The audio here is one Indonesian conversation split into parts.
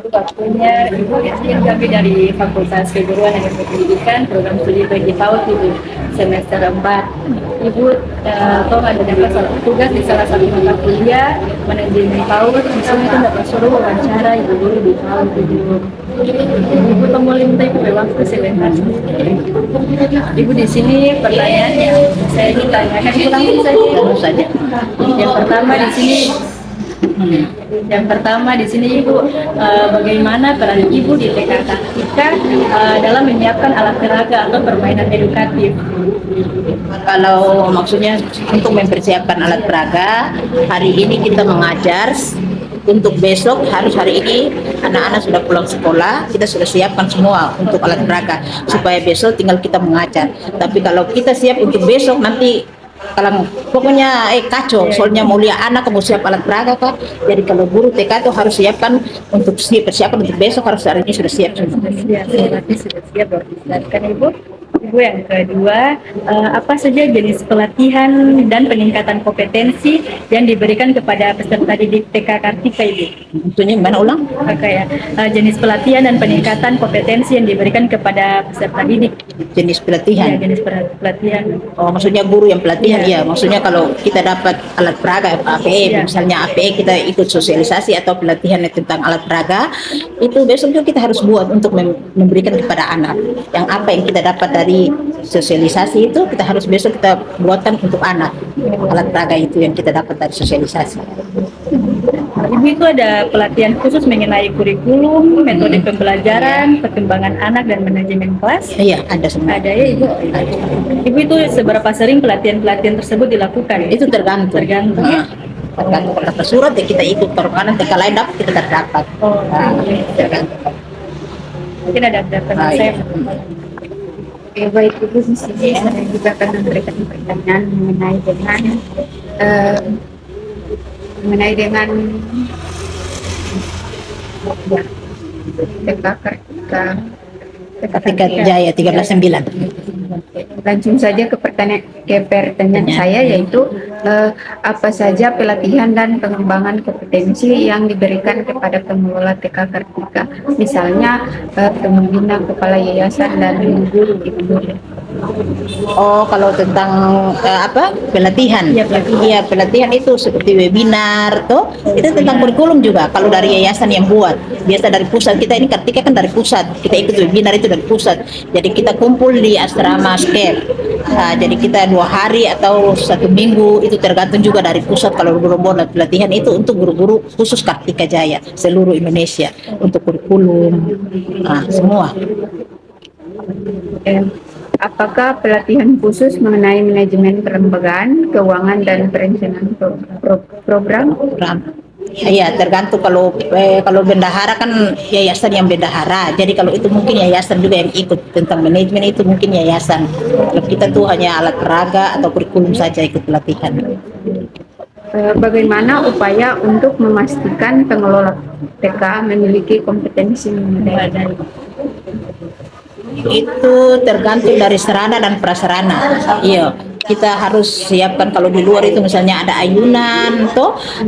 Waktunya Ibu Yasin, kami dari Fakultas Keguruan dan Pendidikan program studi bagi PAUD Ibu semester 4. Ibu tahu ada dapat satu tugas di salah satu mata kuliah manajemen PAUD. Misalnya itu dapat suruh wawancara Ibu guru di PAUD Ibu temu minta Ibu waktu sebentar. Ibu di sini pertanyaan yang saya ingin tanyakan langsung saja. Yang pertama di sini Ibu, bagaimana peran Ibu di TK Kartika dalam menyiapkan alat peraga atau permainan edukatif? Kalau maksudnya untuk mempersiapkan alat peraga, hari ini kita mengajar, untuk besok harus hari ini anak-anak sudah pulang sekolah, kita sudah siapkan semua untuk alat peraga supaya besok tinggal kita mengajar. Tapi kalau kita siap untuk besok nanti kalau pokoknya kacau, soalnya mau lihat anak kamu siap alat peraga Kak. Jadi kalau guru TK itu harus siapkan untuk persiapan untuk besok, harus hari ini sudah siap semua. Sudah siap kan Ibu? Ibu yang kedua, apa saja jenis pelatihan dan peningkatan kompetensi yang diberikan kepada peserta didik TK Kartika Ibu? Tentunya mana ulang? Kayak jenis pelatihan dan peningkatan kompetensi yang diberikan kepada peserta didik. Jenis pelatihan? Ya, jenis pelatihan. Oh, maksudnya guru yang pelatihan? Ya, maksudnya kalau kita dapat alat peraga APE, misalnya APE kita ikut sosialisasi atau pelatihan tentang alat peraga, itu besok juga kita harus buat untuk memberikan kepada anak. Yang apa yang kita dapat dari sosialisasi itu kita harus besok kita buatkan untuk anak. Alat peraga itu yang kita dapat dari sosialisasi. Ibu itu ada pelatihan khusus mengenai kurikulum, metode pembelajaran, perkembangan anak dan manajemen kelas? Iya, ada semua. Ada ya Ibu? Ibu itu seberapa sering pelatihan-pelatihan tersebut dilakukan? Itu tergantung. Tergantung ya? Tergantung kalau dapat surat ya kita ikut, perkanan TK lain dapat kita terdapat. Tergantung. Mungkin ada pertanyaan saya. Oke, baik Ibu, di sini saya juga akan memberikan pertanyaan mengenai dengan TK Kartika Jaya 139. Langsung saja ke pertanyaan saya, yaitu apa saja pelatihan dan pengembangan kompetensi yang diberikan kepada pengelola TK Kartika, misalnya pembina, kepala yayasan dan guru. Oh, kalau tentang pelatihan? Iya, pelatihan itu seperti webinar, tuh itu tentang kurikulum juga. Kalau dari yayasan yang buat, biasa dari pusat, kita ini Kartika kan dari pusat, kita ikut webinar itu dari pusat. Jadi kita kumpul di asrama SKEP. Jadi kita 2 hari atau 1 minggu, itu tergantung juga dari pusat. Kalau guru buat pelatihan itu untuk guru-guru khusus Kartika Jaya seluruh Indonesia untuk kurikulum, semua. Apakah pelatihan khusus mengenai manajemen pelembagaan, keuangan dan perencanaan program? Iya, tergantung. Kalau bendahara kan yayasan yang bendahara. Jadi kalau itu mungkin yayasan juga yang ikut tentang manajemen, itu mungkin yayasan. Kalau kita tuh hanya alat peraga atau kurikulum saja ikut pelatihan. Bagaimana upaya untuk memastikan pengelola TK memiliki kompetensi memadai? Itu tergantung dari sarana dan prasarana. Iya, kita harus siapkan. Kalau di luar itu misalnya ada ayunan,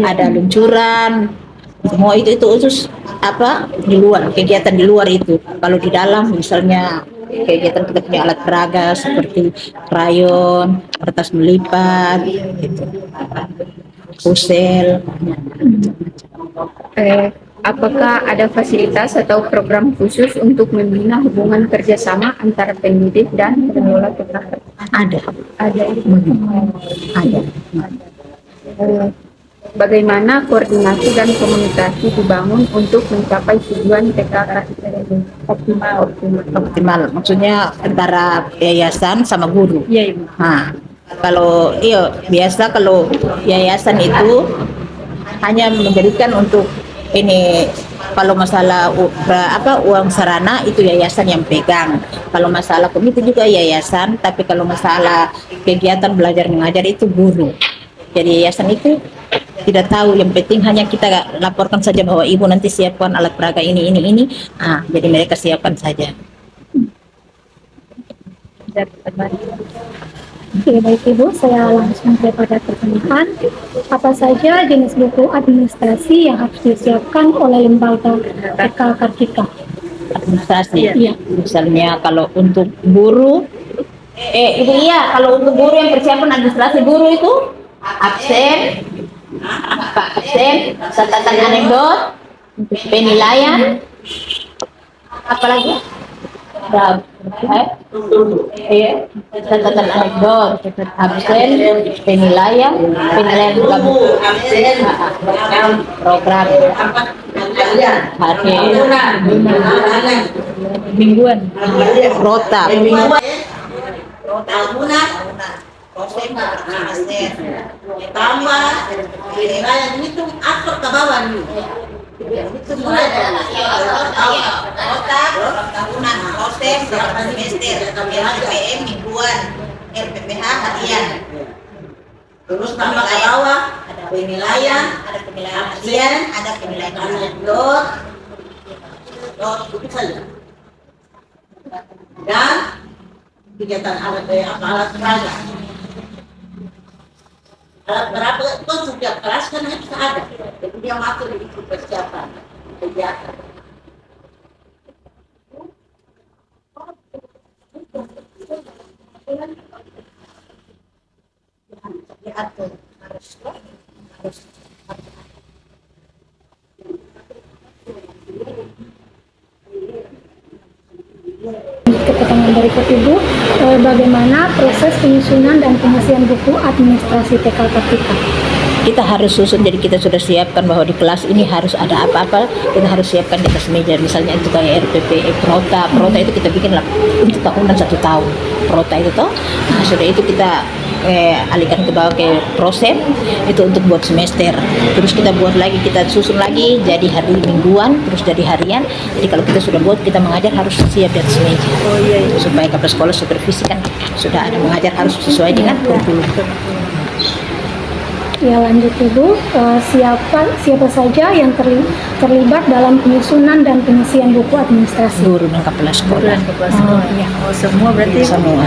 ada luncuran, semua itu khusus di luar, kegiatan di luar itu. Kalau di dalam misalnya kegiatan kita punya alat peraga seperti krayon, kertas melipat, gitu, pusel. Apakah ada fasilitas atau program khusus untuk membina hubungan kerjasama antara pendidik dan pengelola TK? Ada. Ada. Ada. Bagaimana koordinasi dan komunikasi dibangun untuk mencapai tujuan TK optimal? Maksudnya antara yayasan sama guru. Iya, Ibu. Kalau biasa kalau yayasan itu hanya memberikan untuk ini, kalau masalah uang sarana itu yayasan yang pegang. Kalau masalah komite juga yayasan, tapi kalau masalah kegiatan belajar mengajar itu guru. Jadi yayasan itu tidak tahu. Yang penting hanya kita laporkan saja bahwa ibu nanti siapkan alat peraga ini. Jadi mereka siapkan saja. Oke, baik Ibu, saya langsung kepada pertanyaan. Apa saja jenis buku administrasi yang harus disiapkan oleh lembaga TK Kartika? Administrasi. Iya. Misalnya kalau untuk guru, Ibu iya, kalau untuk guru yang persiapan administrasi guru itu absen, catatan anekdot, penilaian, apalagi? Catatan anekdot, absen, penilaian program, hari mingguan, rota. Tambah penilaian itu aktor ke bawah nih. Itu mulai dari otak, tahunan, proses, berapa semester, LPPM mingguan, LPPH harian. Terus tambah ke bawah, ada penilaian harian, ada penilaian anekdot, itu saja. Dan kegiatan alat peraga. Alat peraga itu setiap kelas kan harus ada. Jadi dia masuk di itu persiapan kegiatan. Diatur harus Pertanyaan berikut Ibu, bagaimana proses penyusunan dan pengisian buku administrasi TK Kartika? Kita harus susun, jadi kita sudah siapkan bahwa di kelas ini harus ada apa-apa, kita harus siapkan di atas meja. Misalnya itu kayak RPP, prota itu kita bikin lah untuk tahunan 1 tahun. Prota itu toh, nah sudah itu kita alihkan ke bawah ke proses itu untuk buat semester. Terus kita buat lagi, kita susun lagi jadi hari mingguan, terus jadi harian. Jadi kalau kita sudah buat, kita mengajar harus siap di atas meja. Supaya kepala sekolah supervisi kan sudah ada mengajar harus sesuai dengan kurikulum. Ya, lanjut Ibu, siapa saja yang terlibat dalam penyusunan dan pengisian buku administrasi? Guru dan kepala sekolah. Iya. Oh, semua berarti. Semua.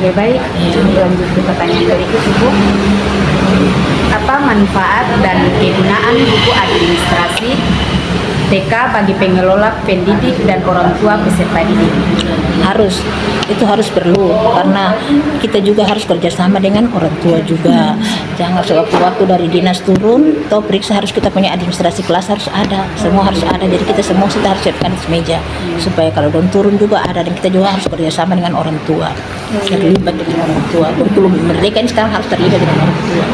Ya baik, lanjut ke pertanyaan berikut Ibu. Apa manfaat dan kegunaan buku administrasi TK bagi pengelola, pendidik, dan orang tua peserta didik? Itu harus perlu, karena kita juga harus kerjasama dengan orang tua juga. Jangan sewaktu-waktu dari dinas turun atau periksa, harus kita punya administrasi kelas harus ada, semua harus ada. Jadi kita semua harus siapkan di meja supaya kalau don turun juga ada, dan kita juga harus kerjasama dengan orang tua, terlibat dengan orang tua. Kurikulum merdeka ini sekarang harus terlibat dengan orang tua.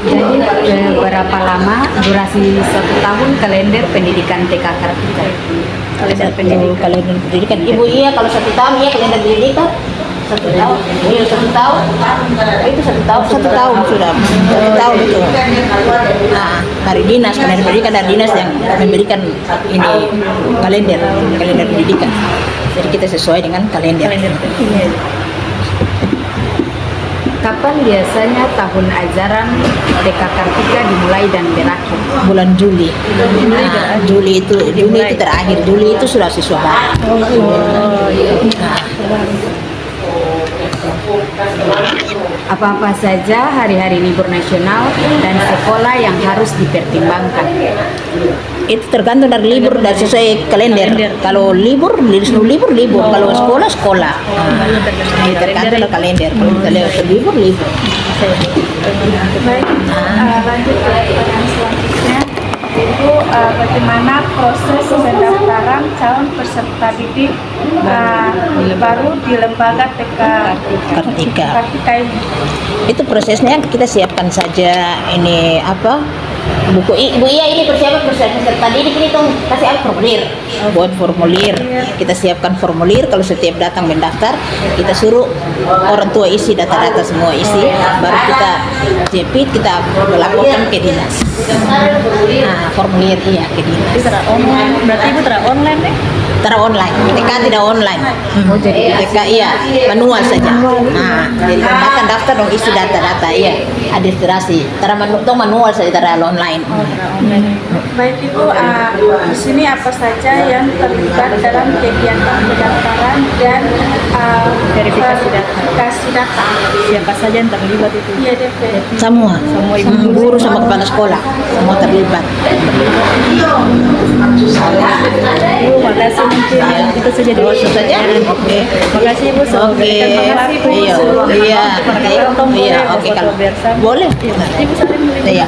Jadi berapa lama durasi 1 tahun kalender pendidikan TK Kartika? Kalender pendidikan. Ibu iya kalau 1 tahun iya kalender pendidikan 1 tahun. Iya 1 tahun. Itu 1 tahun. 1 tahun sudah. 1 tahun itu. Nah, dari dinas kalender pendidikan, dari dinas yang memberikan ini kalender pendidikan. Jadi kita sesuai dengan kalender. Kapan biasanya tahun ajaran TK Kartika dimulai dan berakhir? Bulan Juli. Juli itu terakhir. Juli itu sudah siswa baru. Apa-apa saja hari-hari libur nasional dan sekolah yang harus dipertimbangkan? Itu tergantung dari libur dan sesuai kalender. Kalau libur. Kalau sekolah. Ini tergantung dari kalender. Kalau kita lihat libur. Baik, lanjut ke pertanyaan selanjutnya. Ibu, bagaimana proses pendaftaran calon peserta didik baru di lembaga TK Kartika. Kartika ini? Itu prosesnya kita siapkan saja ini buku ibu iya ini persiapan peserta didik ini tuh kasih formulir, buat formulir. Kita siapkan formulir, kalau setiap datang mendaftar kita suruh orang tua isi data-data semua isi, baru kita jepit, kita laporkan ke dinas. Nah, formulir iya ke dinas. Berarti Ibu online deh? Tara online. ITK tidak online. ITK iya manual saja. Nah, jadi bahkan daftar dong isi data-data iya administrasi. Tara manual saja tara online. Baik Ibu, di sini apa saja yang terlibat dalam kegiatan pendaftaran dan Verifikasi data. verifikasi data? Siapa saja yang terlibat itu? Iya DP. Semua. Semua ibu Guru sama kepala sekolah semua terlibat. Ibu, makasih mungkin itu saja dulu. Terus saja. Oke. Makasih Ibu sudah Oke. memberikan waktu. Iya. Iya. Iya, Oke kalau kalau bersama. boleh. Ibu saling beli. Iya.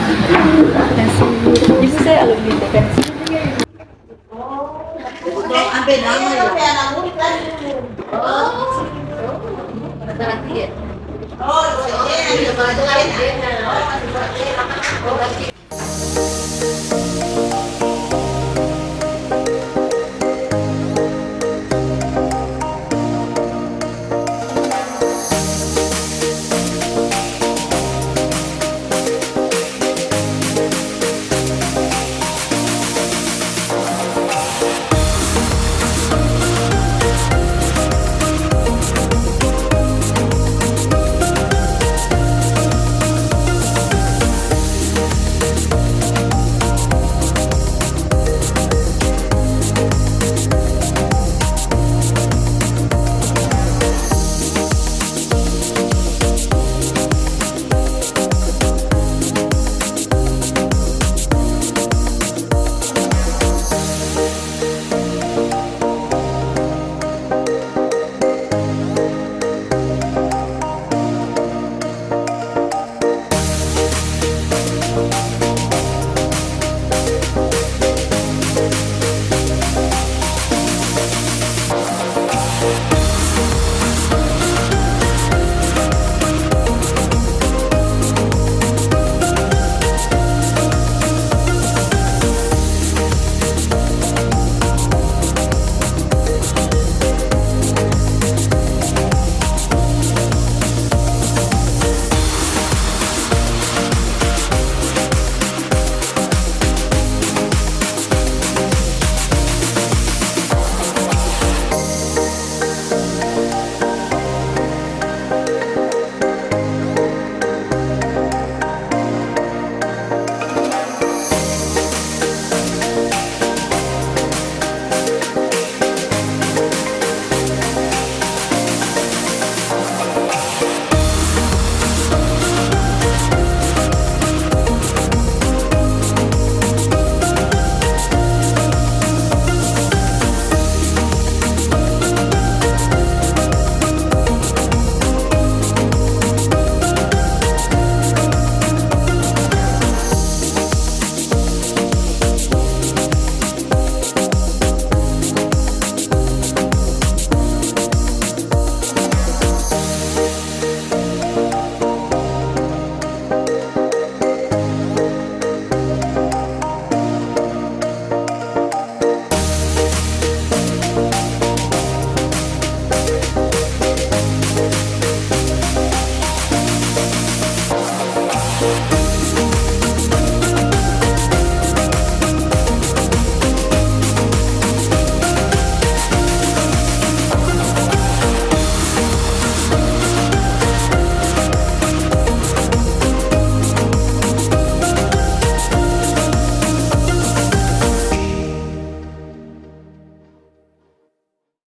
Ibu saya alumni TKN. Ambil nama ya. Oh,